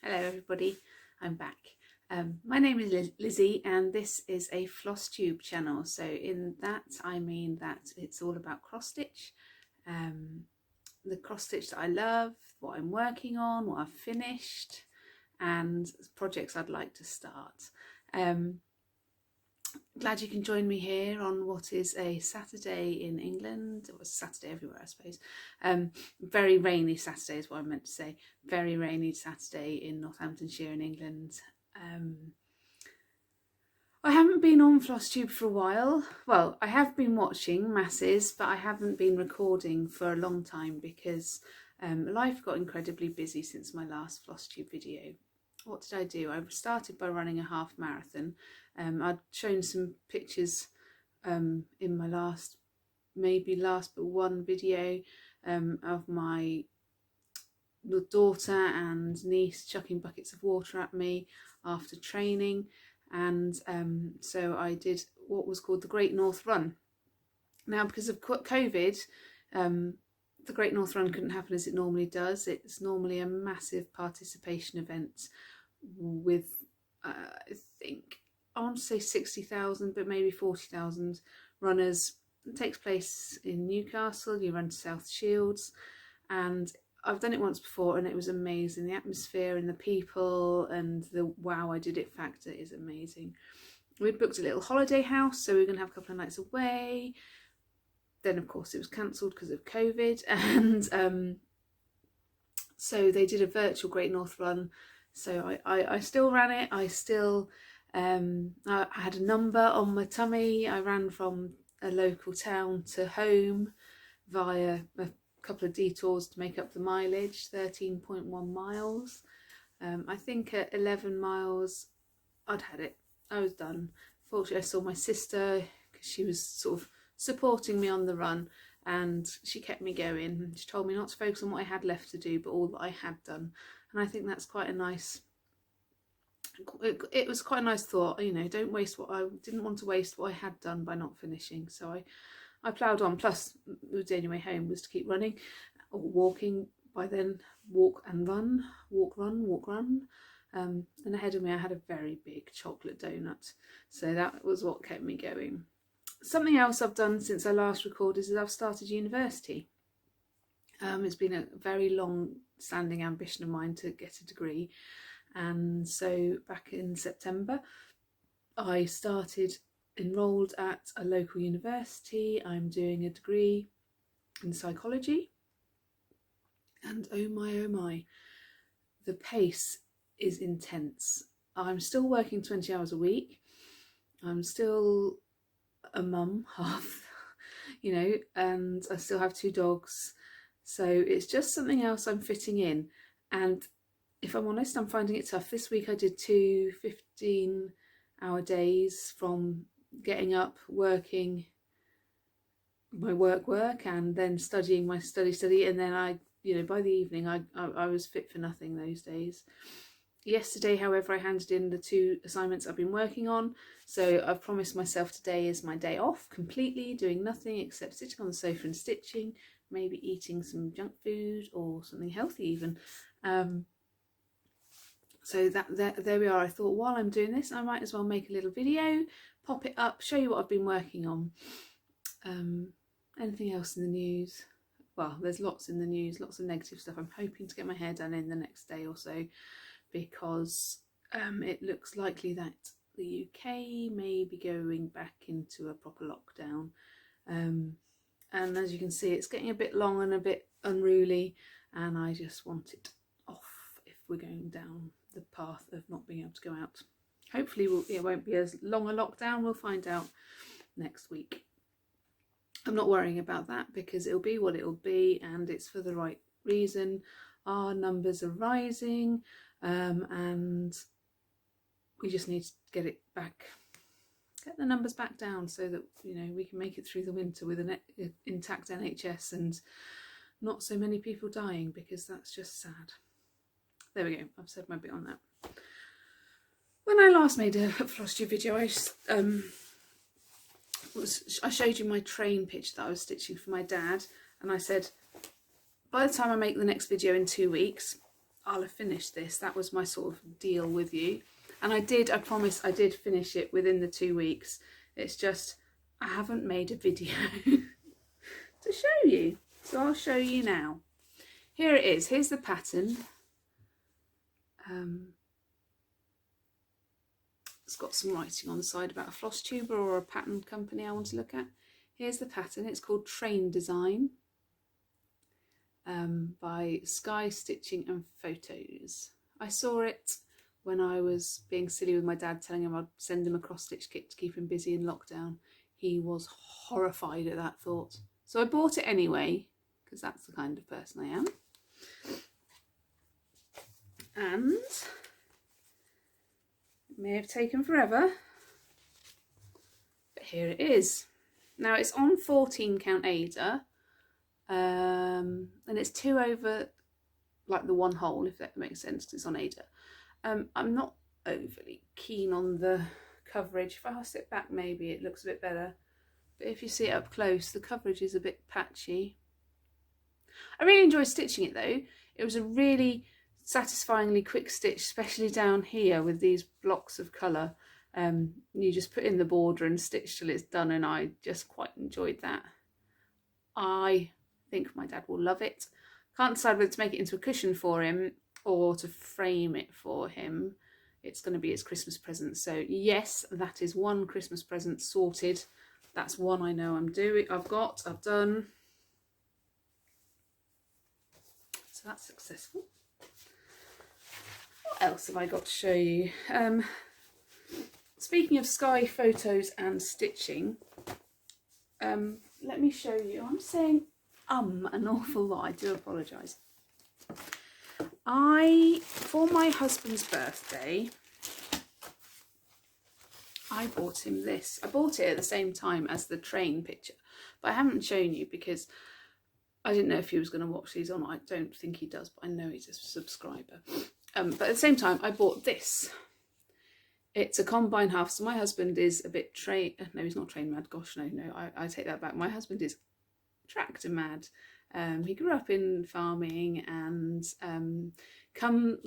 Hello everybody, I'm back. My name is Lizzie and this is a Flosstube channel. So in that I mean that it's all about cross stitch, the cross stitch that I love, what I'm working on, what I've finished and projects I'd like to start. Glad you can join me here on what is a Saturday in England. It was Saturday everywhere, I suppose. Very rainy Saturday is what I meant to say. Very rainy Saturday in Northamptonshire in England. I haven't been on Flosstube for a while. Well, I have been watching masses, but I haven't been recording for a long time because life got incredibly busy since my last Flosstube video. What did I do? I started by running a half marathon. I'd shown some pictures in my last but one video of my daughter and niece chucking buckets of water at me after training, and so I did what was called the Great North Run. Now, because of COVID, the Great North Run couldn't happen as it normally does. It's normally a massive participation event with I think I want to say 60,000 but maybe 40,000 runners. It takes place in Newcastle. You run to South Shields, and I've done it once before and it was amazing. The atmosphere and the people and the wow I did it factor is amazing. We'd booked a little holiday house, so we were going to have a couple of nights away. Then of course it was cancelled because of COVID, and so they did a virtual Great North Run. So I still ran it. I still I had a number on my tummy. I ran from a local town to home via a couple of detours to make up the mileage, 13.1 miles. I think at 11 miles I'd had it. I was done. Fortunately I saw my sister because she was sort of supporting me on the run, and she kept me going. She told me not to focus on what I had left to do but all that I had done, and I think that's quite a nice, it was quite a nice thought, you know. Don't waste what I didn't want to waste what I had done by not finishing. So I ploughed on. Plus the only way home was to keep running or walking. By then, walk and run, walk, run, walk, run. And ahead of me I had a very big chocolate donut, so that was what kept me going. Something else I've done since I last recorded is I've started university. It's been a very long standing ambition of mine to get a degree, and so back in September I enrolled at a local university. I'm doing a degree in psychology, and oh my, the pace is intense. I'm still working 20 hours a week. I'm still a mum, half, you know, and I still have 2 dogs. So it's just something else I'm fitting in. And if I'm honest, I'm finding it tough. This week I did 2 15-hour days, from getting up, working my work, and then studying my study. And then I, you know, by the evening I was fit for nothing those days. Yesterday, however, I handed in the 2 assignments I've been working on. So I've promised myself today is my day off, completely doing nothing except sitting on the sofa and stitching, maybe eating some junk food or something healthy even. So there we are. I thought while I'm doing this I might as well make a little video, pop it up, show you what I've been working on. Anything else in the news? Well, there's lots in the news, lots of negative stuff. I'm hoping to get my hair done in the next day or so, because it looks likely that the UK may be going back into a proper lockdown, and as you can see it's getting a bit long and a bit unruly, and I just want it off if we're going down the path of not being able to go out. Hopefully it won't be as long a lockdown. We'll find out next week. I'm not worrying about that because it'll be what it'll be, and it's for the right reason. Our numbers are rising, and we just need to get the numbers back down so that, you know, we can make it through the winter with an intact NHS and not so many people dying, because that's just sad. There we go, I've said my bit on that. When I last made a Flosstube video, I showed you my train picture that I was stitching for my dad, and I said by the time I make the next video in 2 weeks I'll have finished this. That was my sort of deal with you. And I promise I did finish it within the 2 weeks. It's just, I haven't made a video to show you. So I'll show you now. Here it is. Here's the pattern. It's got some writing on the side about a Flosstube or a pattern company I want to look at. Here's the pattern. It's called Train Design by Skye Stitching and Photos. I saw it when I was being silly with my dad, telling him I'd send him a cross-stitch kit to keep him busy in lockdown. He was horrified at that thought. So I bought it anyway, because that's the kind of person I am. And it may have taken forever, but here it is. Now it's on 14 count Aida, and it's 2 over like the 1 hole, if that makes sense, because it's on Aida. I'm not overly keen on the coverage. If I sit back, maybe it looks a bit better, but if you see it up close, the coverage is a bit patchy. I really enjoyed stitching it though. It was a really satisfyingly quick stitch, especially down here with these blocks of colour. You just put in the border and stitch till it's done, and I just quite enjoyed that. I think my dad will love it. Can't decide whether to make it into a cushion for him or to frame it for him. It's going to be his Christmas present. So yes, that is 1 Christmas present sorted. That's 1 I know I've done. So that's successful. What else have I got to show you? Speaking of Skye photos and stitching, let me show you. I'm saying an awful lot. I do apologise. For my husband's birthday, I bought him this. I bought it at the same time as the train picture, but I haven't shown you because I didn't know if he was going to watch these or not. I don't think he does, but I know he's a subscriber. But at the same time, I bought this. It's a combine half. So my husband is a bit no, he's not train mad. Gosh, no, I take that back. My husband is tractor mad. He grew up in farming, and come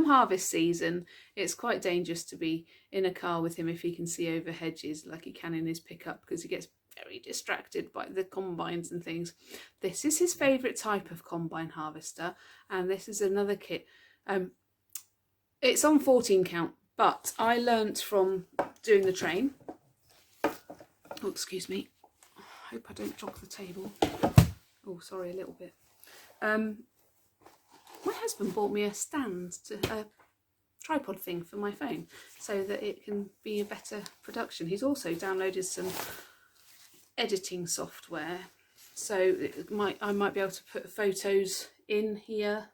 harvest season, it's quite dangerous to be in a car with him if he can see over hedges like he can in his pickup, because he gets very distracted by the combines and things. This is his favourite type of combine harvester, and this is another kit. It's on 14 count, but I learnt from doing the train. Oh, excuse me. I hope I don't jog the table. Oh, sorry, a little bit. My husband bought me a tripod thing for my phone so that it can be a better production. He's also downloaded some editing software, so I might be able to put photos in here,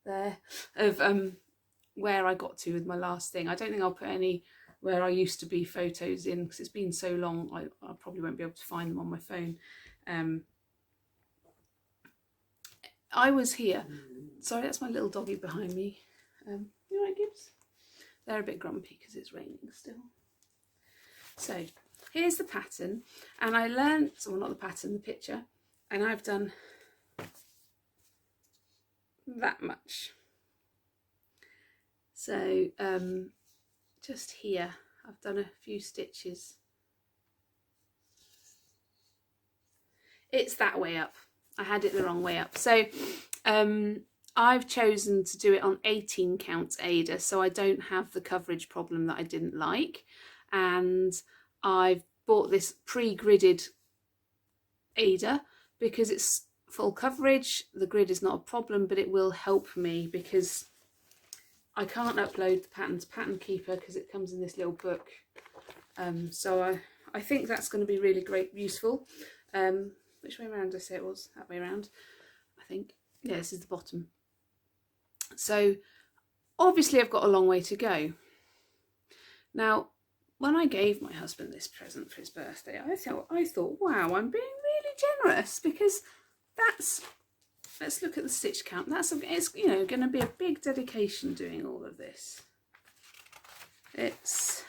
there, of where I got to with my last thing. I don't think I'll put any where I used to be photos in, because it's been so long I probably won't be able to find them on my phone. I was here. Sorry, that's my little doggy behind me. You all right, Gibbs? They're a bit grumpy because it's raining still. So here's the pattern, and I learnt, well, not the pattern, the picture, and I've done that much. So just here I've done a few stitches. It's that way up. I had it the wrong way up. So I've chosen to do it on 18 count Aida, so I don't have the coverage problem that I didn't like. And I've bought this pre-gridded Aida because it's full coverage. The grid is not a problem, but it will help me because I can't upload the pattern to Pattern Keeper because it comes in this little book. So I think that's going to be really great, useful. Which way around did I say it was? That way around, I think. Yeah, this is the bottom. So obviously I've got a long way to go. Now, when I gave my husband this present for his birthday, I thought, wow, I'm being really generous, because that's, let's look at the stitch count. It's, you know, going to be a big dedication doing all of this. It's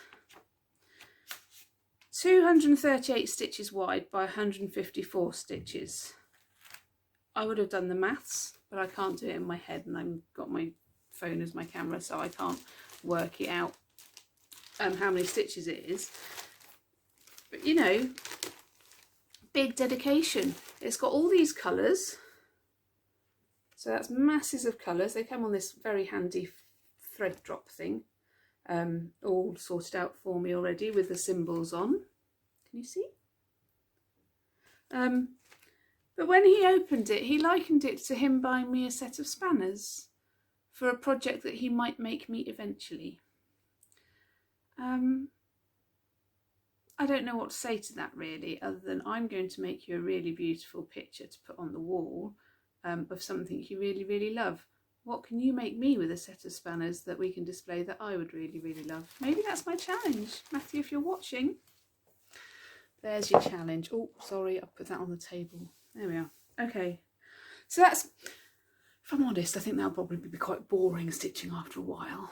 238 stitches wide by 154 stitches. I would have done the maths, but I can't do it in my head, and I've got my phone as my camera, so I can't work it out how many stitches it is. But you know, big dedication. It's got all these colours, so that's masses of colours. They come on this very handy thread drop thing, all sorted out for me already with the symbols on. Can you see? But when he opened it, he likened it to him buying me a set of spanners for a project that he might make me eventually. I don't know what to say to that really, other than I'm going to make you a really beautiful picture to put on the wall of something you really, really love. What can you make me with a set of spanners that we can display that I would really, really love? Maybe that's my challenge. Matthew, if you're watching, there's your challenge. Oh, sorry, I'll put that on the table. There we are. Okay, so that's, if I'm honest, I think that'll probably be quite boring stitching after a while,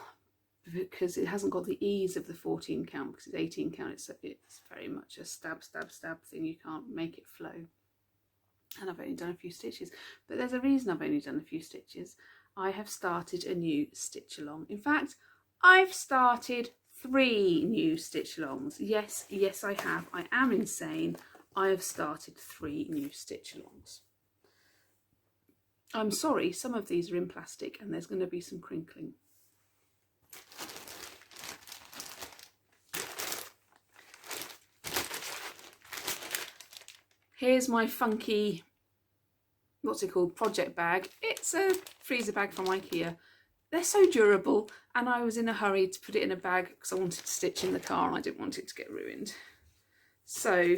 because it hasn't got the ease of the 14 count, because it's 18 count. It's very much a stab, stab, stab thing. You can't make it flow. And I've only done a few stitches, but there's a reason I've only done a few stitches. I have started a new stitch along. In fact, I've started 3 new stitch alongs. Yes, yes, I have. I am insane. I have started 3 new stitch alongs. I'm sorry, some of these are in plastic and there's going to be some crinkling. Here's my funky, what's it called, project bag. It's a freezer bag from IKEA. They're so durable, and I was in a hurry to put it in a bag because I wanted to stitch in the car and I didn't want it to get ruined. So,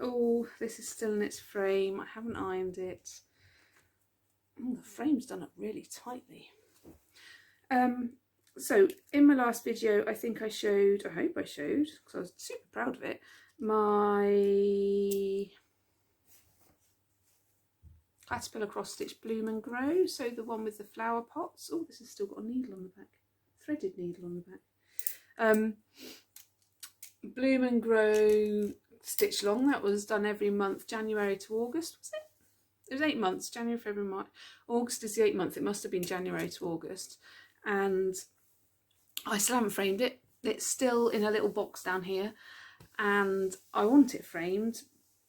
oh, this is still in its frame. I haven't ironed it. Oh, the frame's done up really tightly. So in my last video, I think I showed, I hope I showed, because I was super proud of it, my caterpillar cross stitch bloom and grow. So the one with the flower pots. Oh, this has still got a needle on the back, threaded needle on the back. Bloom and grow stitch long. That was done every month, January to August, was it? It was 8 months, January, February, March. August is the 8th month. It must have been January to August. And I still haven't framed it. It's still in a little box down here, and I want it framed,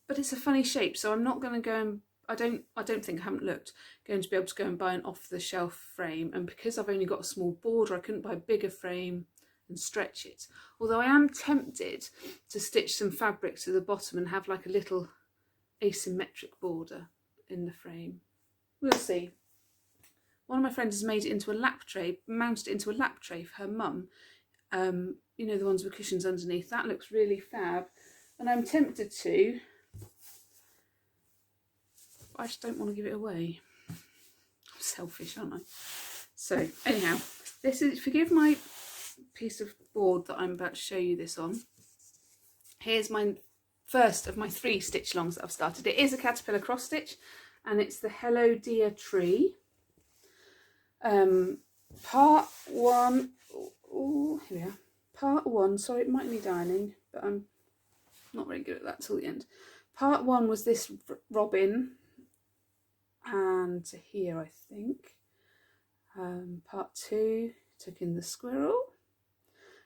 but it's a funny shape, so I'm not going to go and I don't think, I haven't looked, going to be able to go and buy an off-the-shelf frame. And because I've only got a small border, I couldn't buy a bigger frame and stretch it. Although I am tempted to stitch some fabric to the bottom and have like a little asymmetric border in the frame. We'll see. One of my friends has made it into a lap tray, mounted it into a lap tray for her mum. You know, the ones with cushions underneath. That looks really fab. And I'm tempted to, I just don't want to give it away. I'm selfish, aren't I? So anyhow, this is, forgive my piece of board that I'm about to show you this on. Here's my first of my 3 stitch alongs that I've started. It is a caterpillar cross stitch, and it's the Hello Dear Tree. Part 1. Oh, here we are. Part 1. Sorry, it might need ironing, but I'm not very good at that till the end. Part 1 was this robin, and to here, I think. Part 2 took in the squirrel,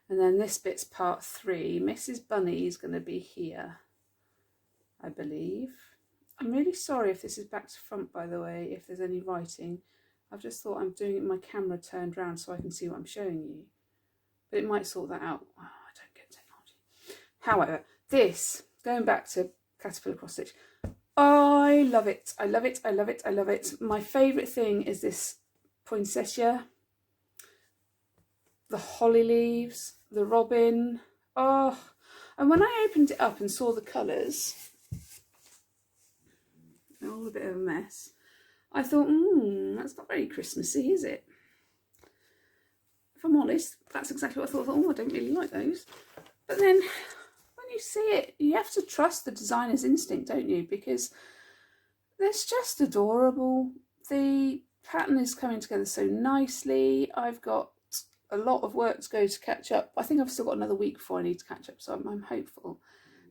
and then this bit's part 3. Mrs. Bunny is going to be here, I believe. I'm really sorry if this is back to front, by the way, if there's any writing. I've just thought I'm doing it with my camera turned round so I can see what I'm showing you, but it might sort that out. Oh, I don't get technology. However, this, going back to caterpillar cross stitch, I love it. I love it. I love it. I love it. My favourite thing is this poinsettia, the holly leaves, the robin. Oh, and when I opened it up and saw the colours, they're all a bit of a mess, I thought, that's not very Christmassy, is it? If I'm honest, that's exactly what I thought. Oh, I don't really like those. But then when you see it, you have to trust the designer's instinct, don't you? Because it's just adorable. The pattern is coming together so nicely. I've got a lot of work to go to catch up. I think I've still got another week before I need to catch up, so I'm hopeful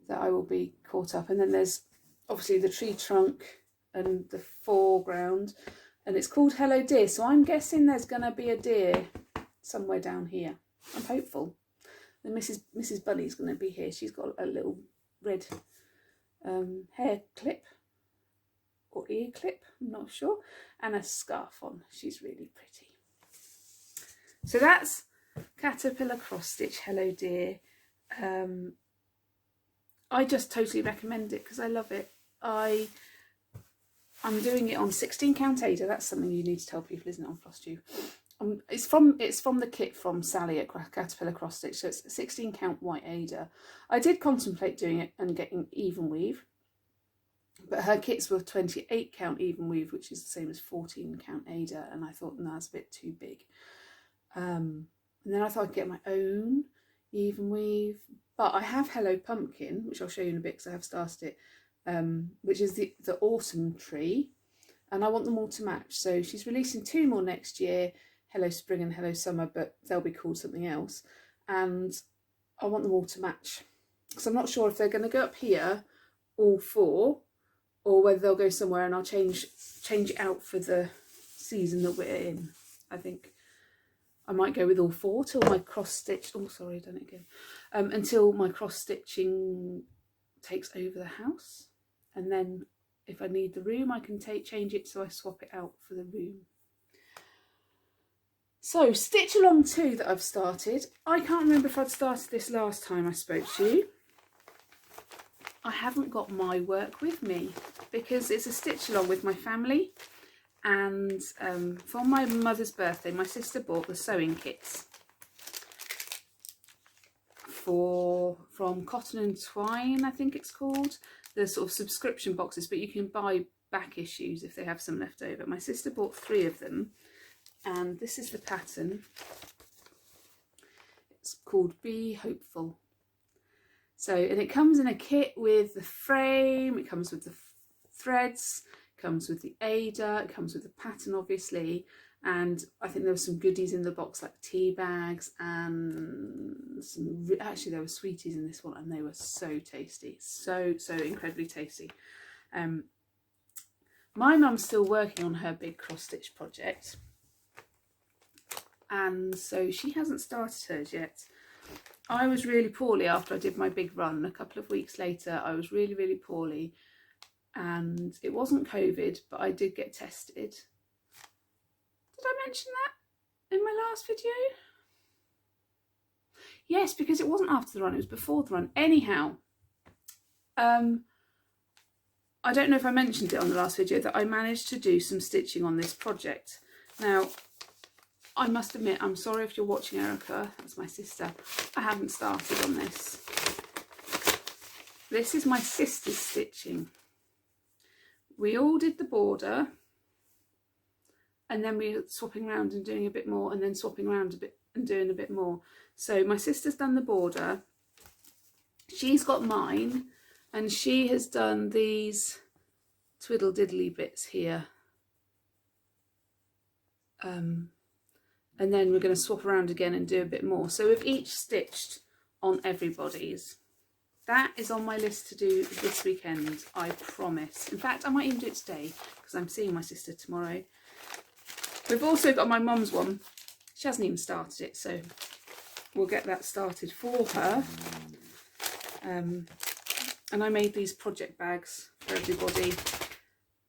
that I will be caught up. And then there's obviously the tree trunk and the foreground, and it's called Hello Dear. So I'm guessing there's going to be a deer somewhere down here. I'm hopeful. And Mrs. Bunny's going to be here. She's got a little red hair clip or ear clip, I'm not sure, and a scarf on. She's really pretty. So that's Caterpillar Cross Stitch Hello Dear. I just totally recommend it because I love it. I'm doing it on 16 count Ada. That's something you need to tell people, isn't it, on Flosstube? It's from the kit from Sally at Caterpillar Cross Stitch, so it's 16 count white Ada. I did contemplate doing it and getting even weave, but her kits were 28 count even weave, which is the same as 14 count Ada, and I thought, no, that's a bit too big. And then I thought I'd get my own even weave, but I have Hello Pumpkin, which I'll show you in a bit because I have started it, which is the autumn tree, and I want them all to match. So she's releasing 2 more next year, Hello Spring and Hello Summer, but they'll be called something else, and I want them all to match because I'm not sure if they're going to go up here all 4 or whether they'll go somewhere, and I'll change it out for the season that we're in. I think I might go with all 4 till my cross stitch, oh sorry, done it again, until my cross stitching takes over the house, and then if I need the room I can change it so I swap it out for the room. So Stitch Along 2 that I've started, I can't remember if I'd started this last time I spoke to you. I haven't got my work with me because it's a stitch along with my family, and for my mother's birthday my sister bought the sewing kits from Cotton and Twine, I think it's called, the sort of subscription boxes, but you can buy back issues if they have some left over. My sister bought 3 of them, and this is the pattern. It's called Be Hopeful. So, and it comes in a kit with the frame, it comes with the threads, it comes with the Ada, it comes with the pattern obviously, and I think there were some goodies in the box like tea bags and actually there were sweeties in this one, and they were so tasty, so incredibly tasty. My mum's still working on her big cross stitch project, and so she hasn't started hers yet. I was really poorly after I did my big run. A couple of weeks later I was really poorly, and it wasn't COVID, but I did get tested. Did I mention that in my last video? Yes, because it wasn't after the run, it was before the run. Anyhow, I don't know if I mentioned it on the last video that I managed to do some stitching on this project. Now, I must admit, I'm sorry if you're watching Erica, that's my sister, I haven't started on this. This is my sister's stitching. We all did the border, and then we were swapping around and doing a bit more, and then swapping around a bit and doing a bit more. So my sister's done the border, she's got mine, and she has done these twiddle diddly bits here. And then we're going to swap around again and do a bit more. So we've each stitched on everybody's. That is on my list to do this weekend, I promise. In fact, I might even do it today because I'm seeing my sister tomorrow. We've also got my mum's one. She hasn't even started it, so we'll get that started for her. And I made these project bags for everybody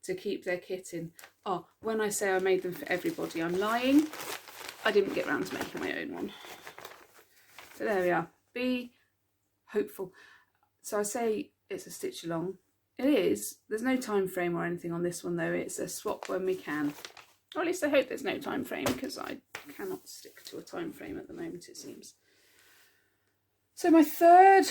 to keep their kit in. Oh, when I say I made them for everybody, I'm lying. I didn't get round to making my own one. So there we are. Be hopeful. So I say it's a stitch along. It is. There's no time frame or anything on this one though. It's a swap when we can. Or at least I hope there's no time frame, because I cannot stick to a time frame at the moment, it seems. So my third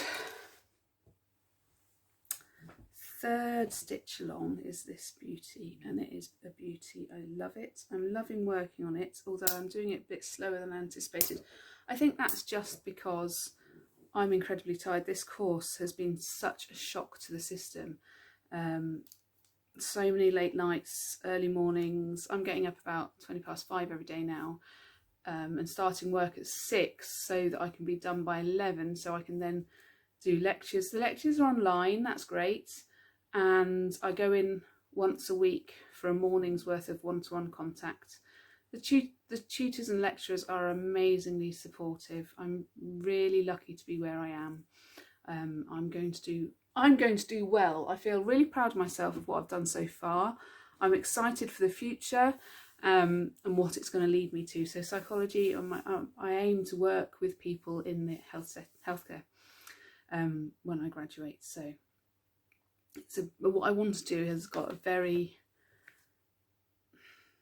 stitch along is this beauty, and it is a beauty. I love it. I'm loving working on it, although I'm doing it a bit slower than anticipated. I think that's just because I'm incredibly tired. This course has been such a shock to the system. So many late nights, early mornings. I'm getting up about 5:20 every day now, and starting work at 6 so that I can be done by 11, so I can then do lectures. The lectures are online, that's great. And I go in once a week for a morning's worth of one-to-one contact. The tutors and lecturers are amazingly supportive. I'm really lucky to be where I am. I'm going to do well. I feel really proud of myself of what I've done so far. I'm excited for the future and what it's going to lead me to. So psychology, I aim to work with people in the healthcare when I graduate. So what I want to do has got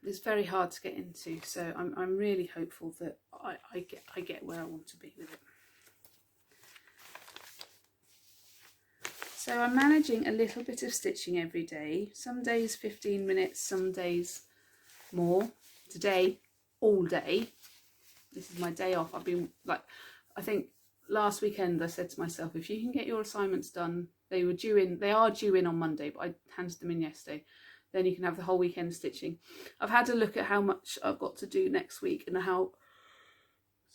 it's very hard to get into. So I'm really hopeful that I get where I want to be with it. So I'm managing a little bit of stitching every day. Some days 15 minutes, some days more. Today, all day. This is my day off. I've been I think last weekend I said to myself, if you can get your assignments done, they are due in on Monday, but I handed them in yesterday. Then you can have the whole weekend stitching. I've had a look at how much I've got to do next week and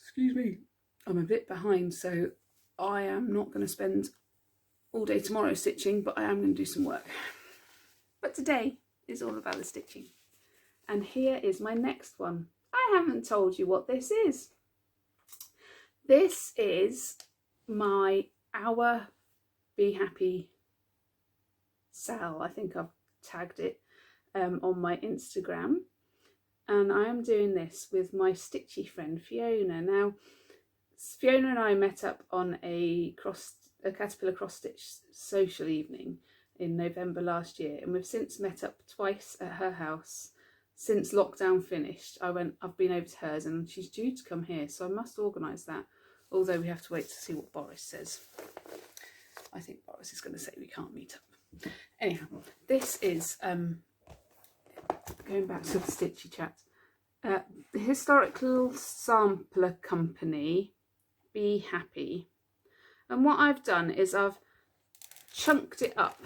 excuse me, I'm a bit behind, so I am not going to spend all day tomorrow stitching, but I am going to do some work. But today is all about the stitching. And here is my next one. I haven't told you what this is. This is my Our Be Happy Sal. I think I've tagged it on my Instagram. And I am doing this with my stitchy friend Fiona. Now, Fiona and I met up on a caterpillar cross stitch social evening in November last year, and we've since met up twice at her house since lockdown finished. I've been over to hers, and she's due to come here, so I must organise that, although we have to wait to see what Boris says. I think Boris is going to say we can't meet up. Anyhow, this is going back to the stitchy chat, the historical sampler company Be Happy. And what I've done is I've chunked it up.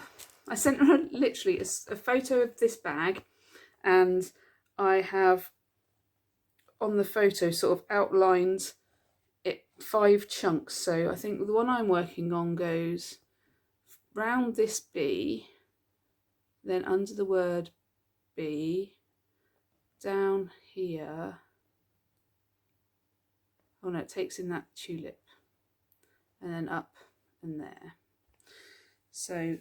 I sent her literally a photo of this bag, and I have on the photo sort of outlined it 5 chunks. So I think the one I'm working on goes round this B, then under the word B, down here. Oh no, it takes in that tulip, and then up and there. So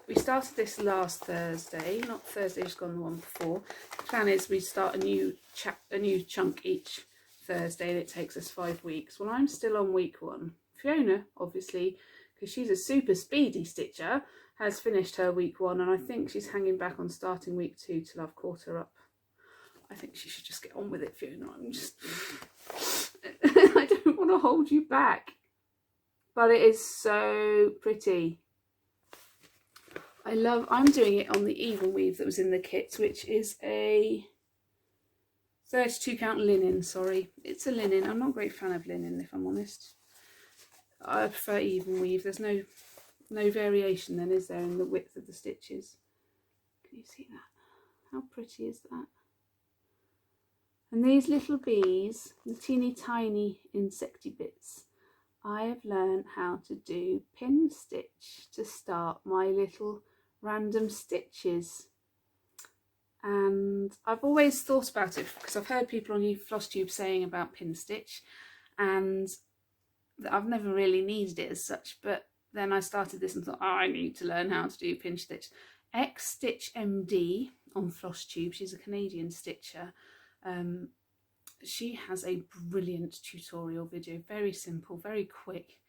we started this last Thursday, not Thursday, just gone the one before. The plan is we start a new chunk each Thursday, and it takes us 5 weeks. Well, I'm still on week 1. Fiona, obviously, because she's a super speedy stitcher, has finished her week 1, and I think she's hanging back on starting week 2 till I've caught her up. I think she should just get on with it, Fiona. I'm just I don't want to hold you back, but it is so pretty. I'm doing it on the even weave that was in the kit, which is a 32 count linen. Sorry, it's a linen. I'm not a great fan of linen, if I'm honest. I prefer even weave. There's no variation then, is there, in the width of the stitches? Can you see that? How pretty is that? And these little bees, the teeny tiny insecty bits, I have learned how to do pin stitch to start my little random stitches. And I've always thought about it because I've heard people on Flosstube saying about pin stitch, and I've never really needed it as such, but then I started this and thought, oh, I need to learn how to do pin stitch. Stitch MD on Flosstube, she's a Canadian stitcher. She has a brilliant tutorial video, very simple, very quick.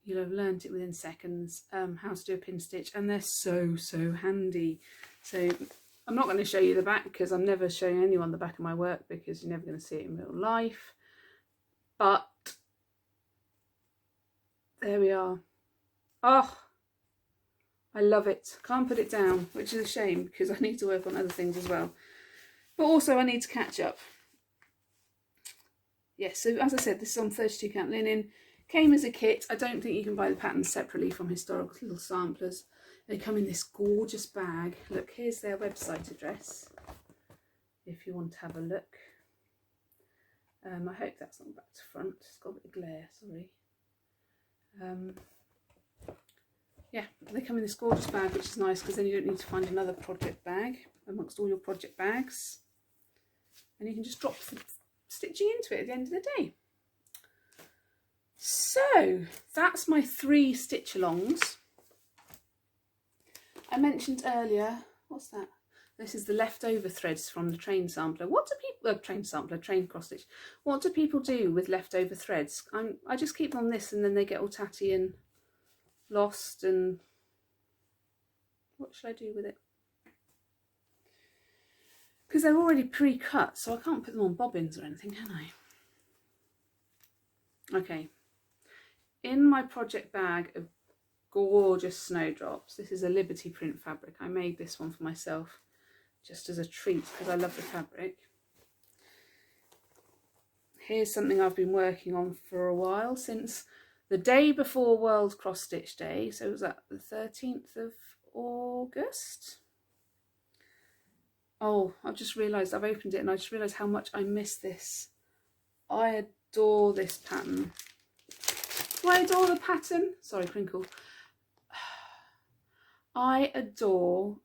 You'll have learned it within seconds, how to do a pin stitch, and they're so handy. So I'm not going to show you the back because I'm never showing anyone the back of my work because you're never going to see it in real life. But there we are. Oh, I love it. Can't put it down, which is a shame because I need to work on other things as well. But also I need to catch up. Yes, so as I said, this is on 32 count linen. Came as a kit. I don't think you can buy the patterns separately from historical samplers. They come in this gorgeous bag. Look, here's their website address if you want to have a look. I hope that's not back to front. It's got a bit of glare, sorry. yeah, they come in this gorgeous bag, which is nice because then you don't need to find another project bag amongst all your project bags. And you can just drop the stitching into it at the end of the day. So that's my 3 stitch-alongs. I mentioned earlier, what's that? This is the leftover threads from the train sampler. What do people, train cross stitch. What do people do with leftover threads? I just keep them on this and then they get all tatty and lost, and what should I do with it? Because they're already pre-cut, so I can't put them on bobbins or anything, can I? Okay. In my project bag of gorgeous snowdrops, this is a Liberty print fabric. I made this one for myself just as a treat because I love the fabric. Here's something I've been working on for a while, since the day before World Cross Stitch Day. So was that the 13th of August? Oh, I've just realised I've opened it and I just realised how much I miss this. I adore this pattern. Do I adore the pattern? Sorry, crinkle. I adore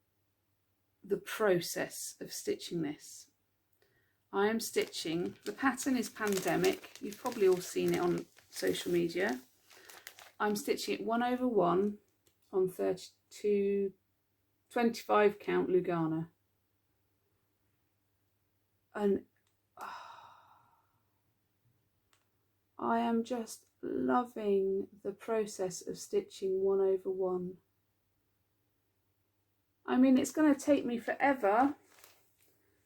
the process of stitching this. I am stitching, the pattern is Pandemic. You've probably all seen it on social media. I'm stitching it 1/1 on 32, 25 count Lugana. And I am just loving the process of stitching 1/1. I mean, it's going to take me forever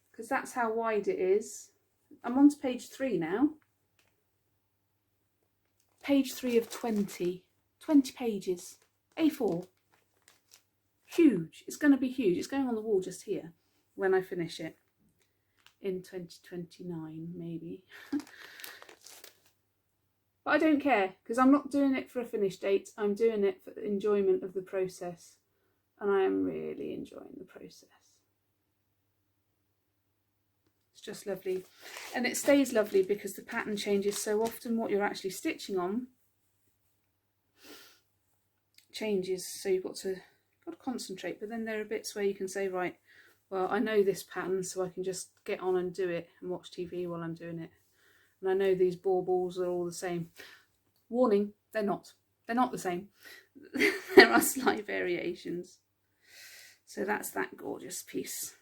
because that's how wide it is. I'm on to page 3 now. Page 3 of 20 pages, A4. Huge. It's going to be huge. It's going on the wall just here when I finish it in 2029 maybe. But I don't care because I'm not doing it for a finish date. I'm doing it for the enjoyment of the process, and I am really enjoying the process. It's just lovely, and it stays lovely because the pattern changes so often. What you're actually stitching on changes, so you've got to concentrate. But then there are bits where you can say, right, well, I know this pattern, so I can just get on and do it and watch TV while I'm doing it. And I know these baubles are all the same. Warning, they're not. They're not the same. There are slight variations. So that's that gorgeous piece.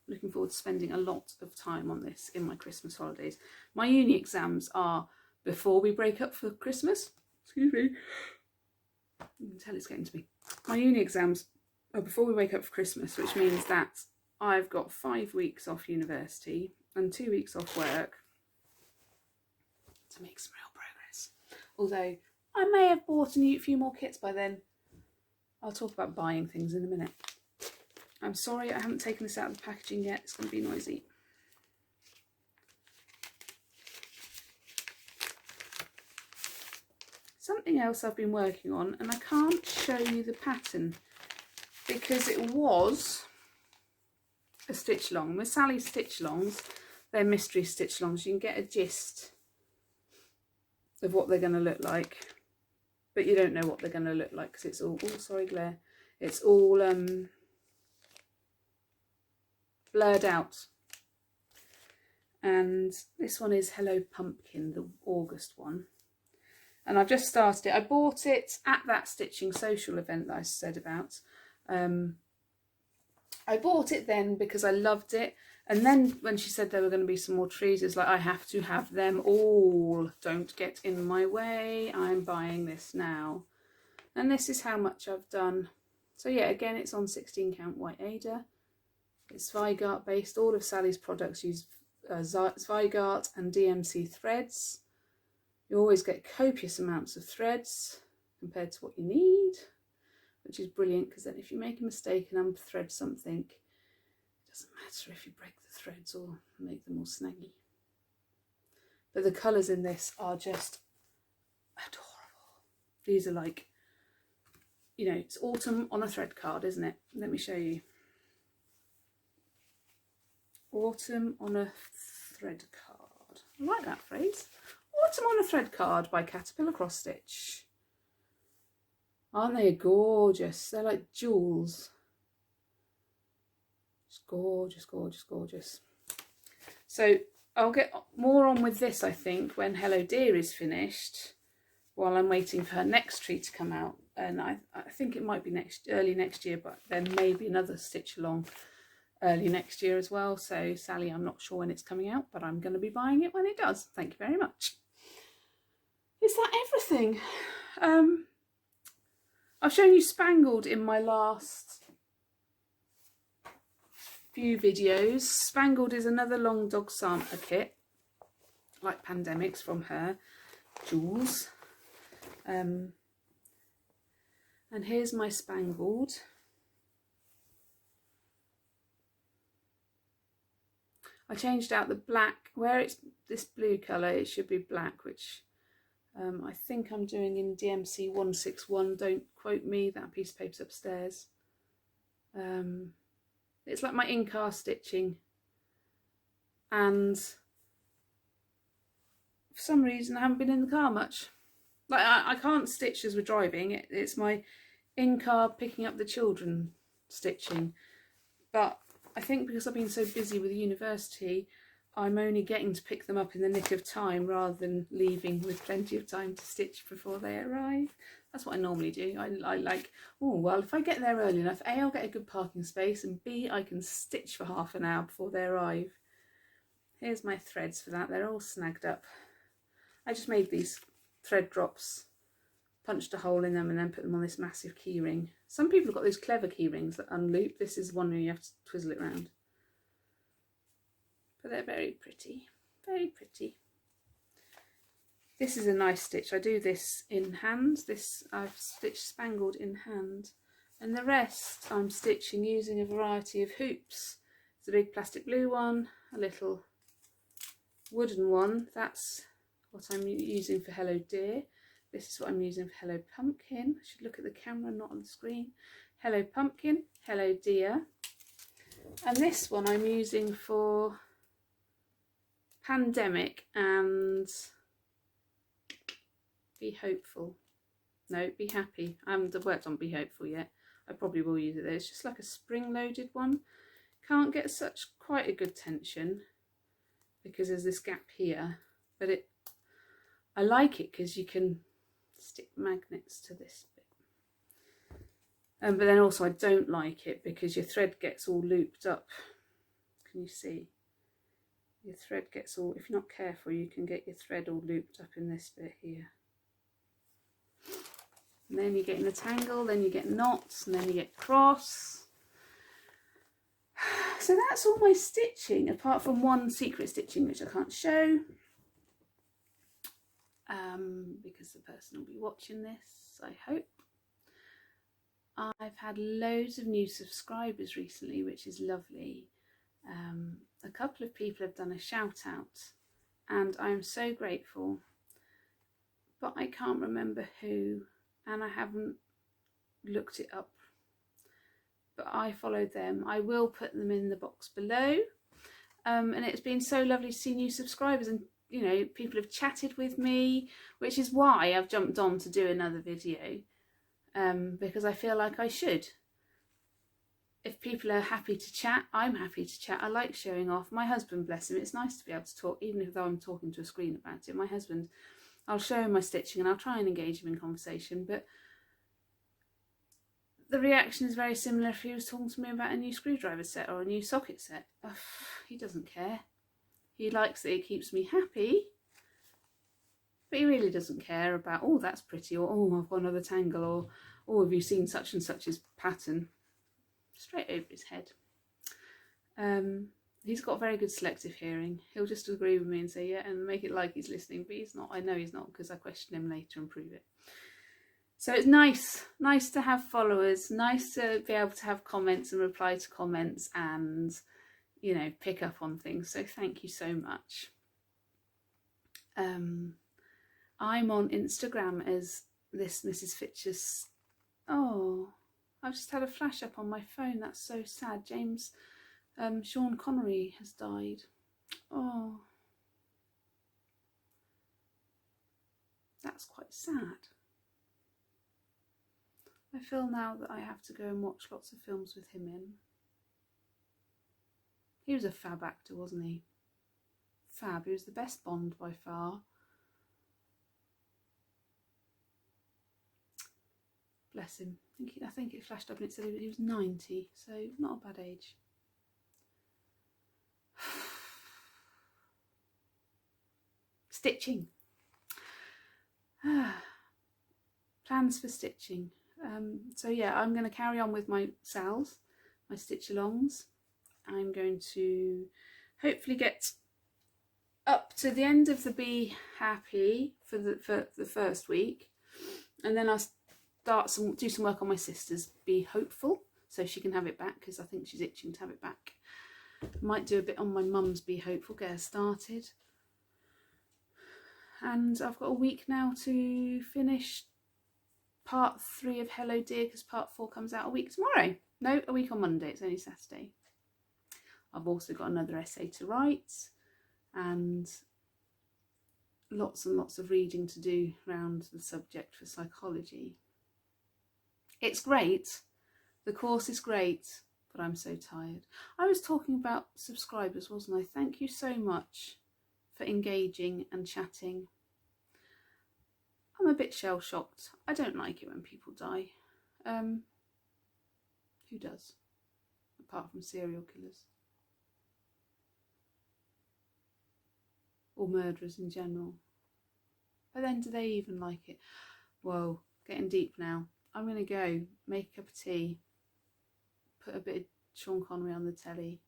Looking forward to spending a lot of time on this in my Christmas holidays. My uni exams are before we break up for Christmas. Excuse me. You can tell it's getting to me. My uni exams are before we wake up for Christmas, which means that I've got 5 weeks off university and 2 weeks off work to make some real progress. Although I may have bought a few more kits by then. I'll talk about buying things in a minute. I'm sorry I haven't taken this out of the packaging yet. It's going to be noisy. Something else I've been working on, and I can't show you the pattern because it was a stitch long. With Sally's stitch longs, they're mystery stitch longs. You can get a gist of what they're going to look like, but you don't know what they're going to look like because it's all, oh sorry glare, it's all blurred out. And this one is Hello Pumpkin, the August one, and I've just started it. I bought it at that stitching social event that I said about. I bought it then because I loved it, and then when she said there were going to be some more trees, it's like, I have to have them all. Don't get in my way. I'm buying this now. And this is how much I've done. So yeah, again, it's on 16 count white Aida. It's Zweigart based. All of Sally's products use Zweigart and DMC threads. You always get copious amounts of threads compared to what you need, which is brilliant, because then if you make a mistake and unthread something, it doesn't matter if you break the threads or make them all snaggy. But the colours in this are just adorable. These are like, you know, it's autumn on a thread card, isn't it? Let me show you. Autumn on a thread card. I like that phrase. Autumn on a thread card by Caterpillar Cross Stitch. Aren't they gorgeous? They're like jewels. Just gorgeous, gorgeous, gorgeous. So I'll get more on with this, I think, when Hello Dear is finished, while I'm waiting for her next tree to come out. And I think it might be early next year, but there may be another stitch along early next year as well. So Sally, I'm not sure when it's coming out, but I'm going to be buying it when it does. Thank you very much. Is that everything? I've shown you Spangled in my last few videos. Spangled is another LongDog sampler kit, like Pandemics from her, Jules. And here's my Spangled. I changed out the black, where it's this blue colour it should be black, which I think I'm doing in DMC 161, don't quote me, that piece of paper's upstairs. It's like my in-car stitching, and for some reason I haven't been in the car much. Like I can't stitch as we're driving, it's my in-car picking up the children stitching, but I think because I've been so busy with university, I'm only getting to pick them up in the nick of time rather than leaving with plenty of time to stitch before they arrive. That's what I normally do. I like, oh, well, if I get there early enough, A, I'll get a good parking space, and B, I can stitch for half an hour before they arrive. Here's my threads for that. They're all snagged up. I just made these thread drops, punched a hole in them, and then put them on this massive key ring. Some people have got those clever key rings that unloop. This is one where you have to twizzle it around. But they're very pretty, very pretty. This is a nice stitch. I do this in hand. This I've stitched Spangled in hand, and the rest I'm stitching using a variety of hoops. It's a big plastic blue one, a little wooden one. That's what I'm using for Hello Dear. This is what I'm using for Hello Pumpkin. I should look at the camera, not on the screen. Hello Pumpkin, Hello Dear. And this one I'm using for Pandemic and Be Hopeful. No, Be Happy. I haven't worked on Be Hopeful yet. I probably will use it there. It's just like a spring-loaded one. Can't get such quite a good tension because there's this gap here, but I like it because you can stick magnets to this bit. But then also I don't like it because your thread gets all looped up. Can you see? Your thread gets all, if you're not careful, you can get your thread all looped up in this bit here. And then you get in a tangle, then you get knots, and then you get cross. So that's all my stitching, apart from one secret stitching which I can't show. Because the person will be watching this, I hope. I've had loads of new subscribers recently, which is lovely. A couple of people have done a shout out and I'm so grateful, but I can't remember who and I haven't looked it up, but I followed them. I will put them in the box below. And it's been so lovely to see new subscribers, and you know, people have chatted with me, which is why I've jumped on to do another video, because I feel like I should. If people are happy to chat, I'm happy to chat. I like showing off. My husband, bless him, it's nice to be able to talk, even though I'm talking to a screen about it. My husband, I'll show him my stitching and I'll try and engage him in conversation, but the reaction is very similar if he was talking to me about a new screwdriver set or a new socket set. Ugh, he doesn't care. He likes that it keeps me happy, but he really doesn't care about, oh, that's pretty, or oh, I've got another tangle, or oh, have you seen such and such's pattern? Straight over his head. He's got very good selective hearing. He'll just agree with me and say yeah and make it like he's listening, but he's not. I know he's not because I question him later and prove it. So it's nice to have followers, nice to be able to have comments and reply to comments and, you know, pick up on things. So thank you so much. I'm on Instagram as ThisMrsFisher. Oh, I've just had a flash up on my phone. That's so sad. Sean Connery has died. Oh, that's quite sad. I feel now that I have to go and watch lots of films with him in. He was a fab actor, wasn't he? Fab. He was the best Bond by far. Bless him. I think it flashed up and it said he was 90, so not a bad age. Stitching. Plans for stitching. So yeah, I'm going to carry on with my sals, my stitch alongs. I'm going to hopefully get up to the end of the Be Happy for the first week, and then I'll do some work on my sister's Be Hopeful, so she can have it back, because I think she's itching to have it back. Might do a bit on my mum's Be Hopeful, get her started. And I've got a week now to finish part 3 of Hello Dear, because part 4 comes out a week tomorrow. No, a week on Monday, it's only Saturday. I've also got another essay to write and lots and lots of reading to do around the subject for psychology. It's great, the course is great, but I'm so tired. I was talking about subscribers, wasn't I? Thank you so much for engaging and chatting. I'm a bit shell-shocked. I don't like it when people die. Who does? Apart from serial killers. Or murderers in general. But then do they even like it? Whoa, getting deep now. I'm going to go make a cup of tea, put a bit of Sean Connery on the telly.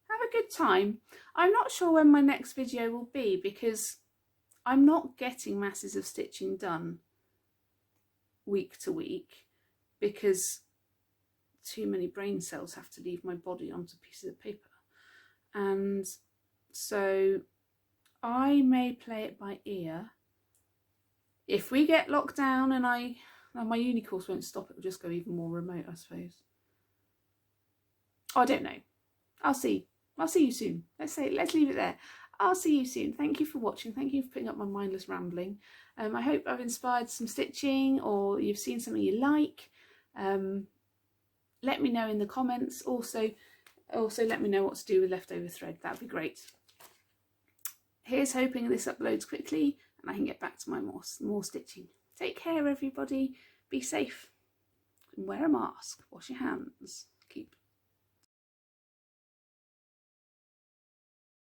Have a good time. I'm not sure when my next video will be, because I'm not getting masses of stitching done week to week, because too many brain cells have to leave my body onto pieces of paper. And so I may play it by ear. If we get locked down and my uni course won't stop, it will just go even more remote, I suppose. I don't know. I'll see. I'll see you soon. Let's leave it there. I'll see you soon. Thank you for watching. Thank you for putting up my mindless rambling. I hope I've inspired some stitching, or you've seen something you like. Let me know in the comments. Also let me know what to do with leftover thread. That'd be great. Here's hoping this uploads quickly and I can get back to my more stitching. Take care, everybody. Be safe. And wear a mask. Wash your hands.